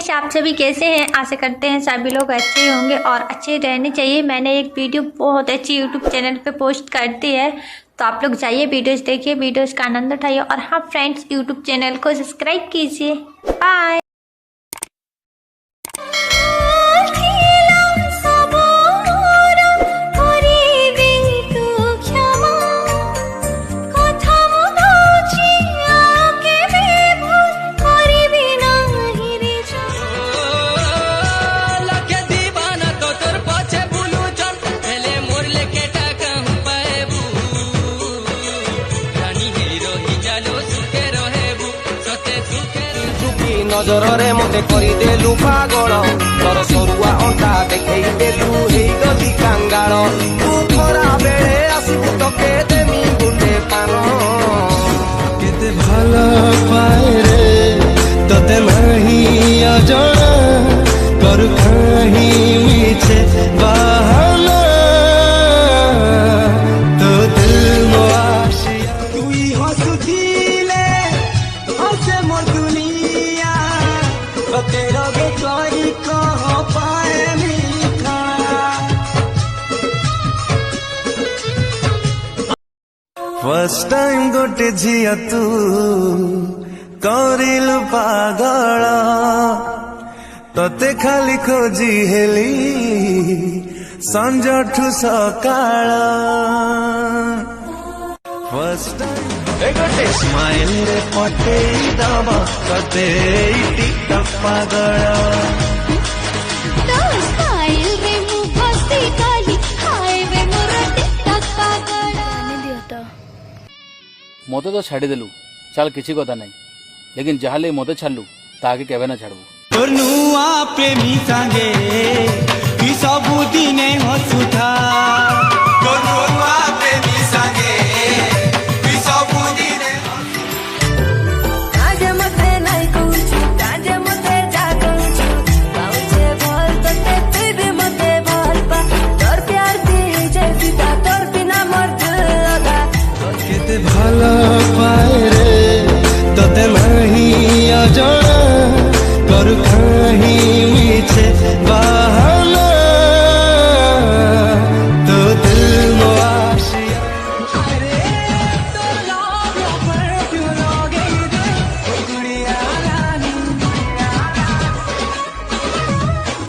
Friends, आप सभी कैसे हैं? आशा करते हैं सभी लोग अच्छे ही होंगे और अच्छे रहने चाहिए। मैंने एक वीडियो बहुत अच्छी यूट्यूब चैनल पे पोस्ट कर दी है, तो आप लोग जाइए वीडियोस देखिए, वीडियोस का आनंद उठाइए। और हाँ फ्रेंड्स, यूट्यूब चैनल को सब्सक्राइब कीजिए। बाय। नजरे मते करदेलु पागल तोर सरुआ अंटा देखदेलु गली कांगाल तू खरा बेले आसबू तके देमी गुंडे पान केते भालो पाए रे तते नहीं अजणा करू कहीं मीछे बहाना तो दिल मो आशिया तुई हसुथिले हसे मोर दुनिया तेरा बेचारी कहाँ पाए मिठा। फर्स्ट टाइम गोटे झिया तू करिलु पागल तते खाली खोजी हेली संजठू सकाळ। फर्स्ट टाइम गोटे स्माइल रे पटेई दबा कते टिकटक पागल तो स्माइल रे मु हसी काली हाय वे मोर टिकटक पागल दियो मते तो छाड़ी देलु चल किसी कथा नहीं, लेकिन जहाँ ले मते छाड़लु ताके केबे ना छाड़बू। तोर नुआ प्रेमी संगे कि सबु दिने हसुथा तोर नुआ प्रेमी संगे कि सबु दिने आज मते नहीं कुछ आज मते जागुछ पाउछे बोल तते तू भी मते बोल पा तोर प्यार दी जैसी ता तोर बिना मर लगा केते भालो पाए रे तते नहीं अजणा